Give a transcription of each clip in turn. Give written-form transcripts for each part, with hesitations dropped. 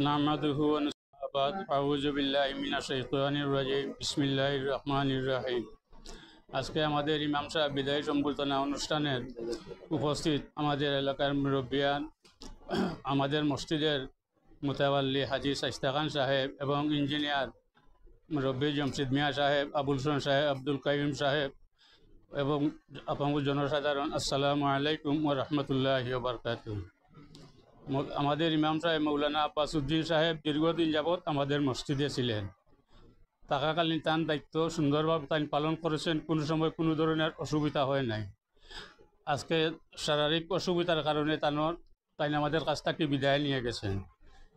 নাহমাদুহু ওয়া নস্তাঈনুহু আউযু বিল্লাহি মিনাশ শাইতানির রাজিম বিসমিল্লাহির রহমানির রহিম। আজকে আমাদের ইমাম সাহেব বিদায় সম্বর্ধনা অনুষ্ঠানের উপস্থিত আমাদের এলাকার মুরব্বিয়ান, আমাদের মসজিদের মুতাওয়াল্লি হাজী শাইস্তা খান সাহেব এবং ইঞ্জিনিয়ার মুরব্বী জমশিদ মিয়া সাহেব, আবুল হোসেন সাহেব, আব্দুল কাইম সাহেব এবং আপঙ্গ জনসাধারণ, আসসালামু আলাইকুম ওয়া রাহমাতুল্লাহি ওয়া বারাকাতুহু। আমাদের ইমাম সাহেব মৌলানা আব্বাসউদ্দিন সাহেব দীর্ঘদিন যাবৎ আমাদের মসজিদে ছিলেন। থাকাকালীন তার দায়িত্ব সুন্দরভাবে তাই পালন করেছেন, কোনো সময় কোনো ধরনের অসুবিধা হয় নাই। আজকে শারীরিক অসুবিধার কারণে তাই আমাদের কাছ থেকে বিদায় নিয়ে গেছেন।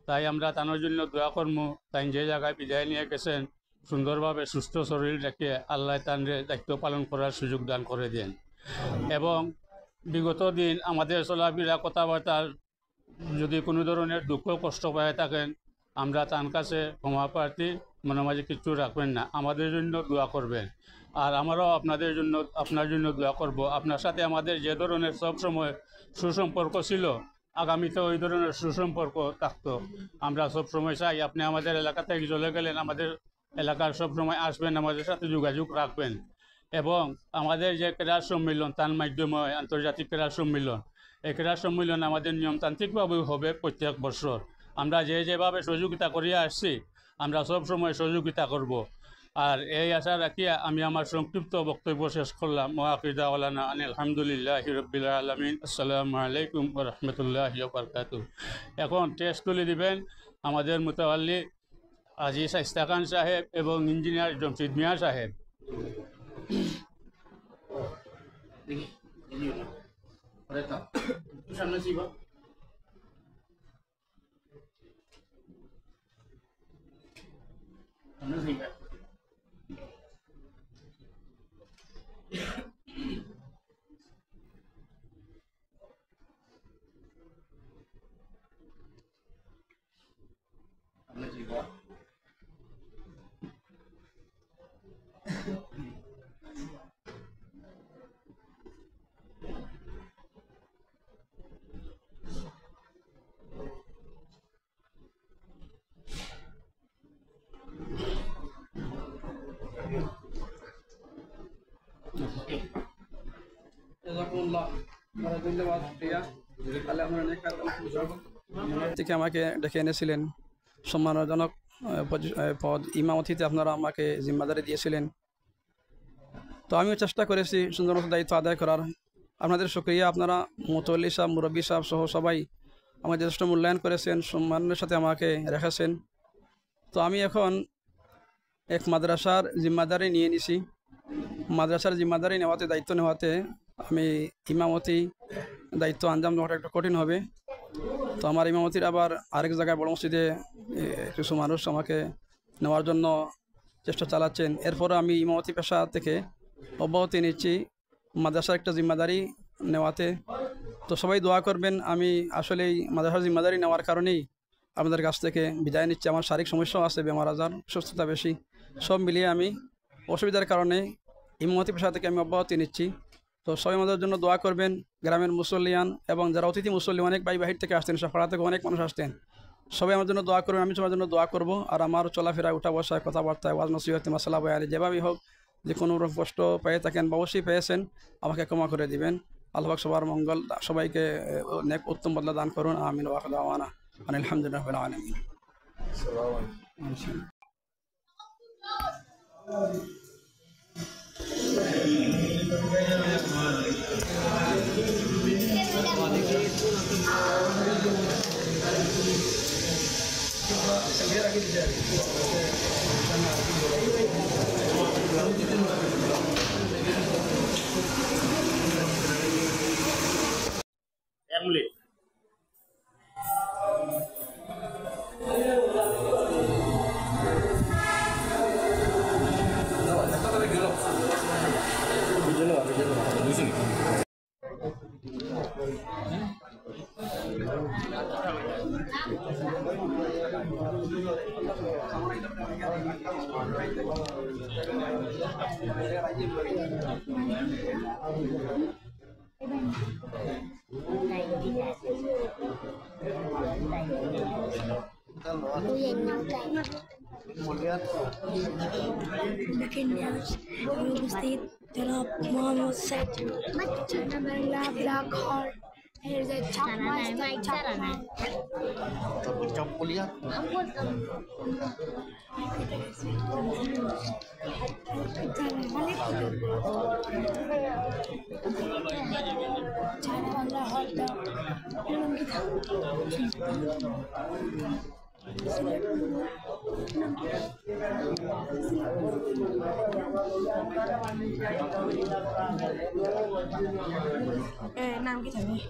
তাই আমরা তানোর জন্য দোয়া করবো, তাই যে জায়গায় বিদায় নিয়ে গেছেন সুন্দরভাবে সুস্থ শরীর রেখে আল্লাহ তানরে দায়িত্ব পালন করার সুযোগ দান করে দেন এবং বিগত দিন আমাদের চলাফেরা কথাবার্তার যদি কোনো ধরনের দুঃখ কষ্ট পায় থাকেন, আমরা তার কাছে ক্ষমা প্রার্থী, মনে মাঝে কিছু রাখবেন না, আমাদের জন্য দোয়া করবেন। আর আমরাও আপনার জন্য দোয়া করব। আপনার সাথে আমাদের যে ধরনের সবসময় সুসম্পর্ক ছিল, আগামীতে ওই ধরনের সুসম্পর্ক থাকতো। আমরা সবসময় চাই আপনি আমাদের এলাকা থেকে চলে গেলেন, আমাদের এলাকার সবসময় আসবেন, আমাদের সাথে যোগাযোগ রাখবেন এবং আমাদের যে ক্রীড়া সম্মেলন তার মাধ্যমে আন্তর্জাতিক ক্রীড়া সম্মেলন, এই ক্রীড়া সম্মেলন আমাদের নিয়মতান্ত্রিকভাবে হবে প্রত্যেক বছর। আমরা যেভাবে সহযোগিতা করিয়া আসছি আমরা সবসময় সহযোগিতা করব। আর এই আশা রাখিয়া আমি আমার সংক্ষিপ্ত বক্তব্য শেষ করলাম। ওয়াকিদা ওয়ালানা আলহামদুলিল্লাহি রাব্বিল আলামিন। আসসালামু আলাইকুম ওয়া রাহমাতুল্লাহি ওয়া বারাকাতুহু। এখন টেস্ট তুলে দিবেন আমাদের মুতাওয়াল্লি হাজী শাইস্তা খান সাহেব এবং ইঞ্জিনিয়ার জমশিদ মিয়া সাহেব। থেকে আমাকে ডেকে এনেছিলেন সম্মানজনক পদ ইমামতিতে আপনারা আমাকে জিম্মাদারি দিয়েছিলেন। তো আমিও চেষ্টা করেছি সুন্দর মতো দায়িত্ব আদায় করার। আপনাদের শুকরিয়া, আপনারা মুতওয়াল্লি সাহেব, মুরব্বী সাহেব সহ সবাই আমাকে যথেষ্ট মূল্যায়ন করেছেন, সম্মানের সাথে আমাকে রেখেছেন। তো আমি এখন এক মাদ্রাসার জিম্মাদারি নিয়ে নিছি। মাদ্রাসার জিম্মাদারি নেওয়াতে, দায়িত্ব নেওয়াতে আমি ইমামতি দায়িত্ব আঞ্জাম দেওয়াটা একটু কঠিন হবে। তো আমার ইমামতির আবার আরেক জায়গায় বড় মসজিদে কিছু মানুষ আমাকে নেওয়ার জন্য চেষ্টা চালাচ্ছেন। এরপরে আমি ইমামতি পেশা থেকে অব্যাহতি নিচ্ছি মাদ্রাসার একটা জিম্মাদারি নেওয়াতে। তো সবাই দোয়া করবেন। আমি আসলেই মাদ্রাসার জিম্মাদারি নেওয়ার কারণেই আপনাদের কাছ থেকে বিদায় নিচ্ছি। আমার শারীরিক সমস্যাও আছে, বেমার আজার, সুস্থতা বেশি, সব মিলিয়ে আমি অসুবিধার কারণে ইমামতি পেশা থেকে আমি অব্যাহতি নিচ্ছি। তো সবাই আমাদের জন্য দোয়া করবেন। গ্রামের মুসল্লিয়ান এবং যারা অতিথি মুসল্লি, অনেক ভাই বাহির থেকে আসতেন, পাড়া থেকে অনেক মানুষ আসতেন, সবাই আমার জন্য দোয়া করবেন। আমি সবার জন্য দোয়া করব। আর আমার চলাফেরা, উঠা বসায়, কথাবার্তায়, ওয়াজ নসিহতে, মাসালা বয়ানে যেভাবেই হোক, যে কোনো কষ্ট পেয়ে থাকেন বা অবশ্যই পেয়েছেন, আমাকে ক্ষমা করে দিবেন। আল্লাহ পাক সবার মঙ্গল, সবাইকে নেক উত্তম বদলা দান করুন। আমিন ওয়া আখিরু দাওয়ানা আলহামদুলিল্লাহি রাব্বিল আলামিন। Breaking news. Upstate Tanab Mohammed said Chanabella Black Hole. Here's a chop master chop. Nam cái thằng này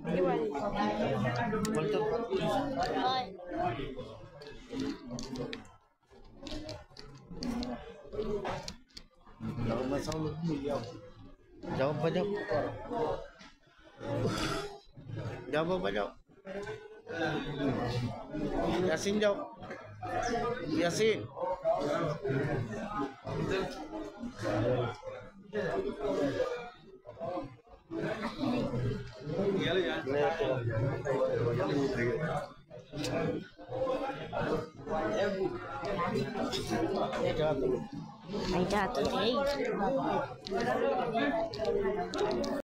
cái bài Jawab apa jawab? Jawab apa jawab? Yasin jawab. Yasin. Ay, jatuh deh.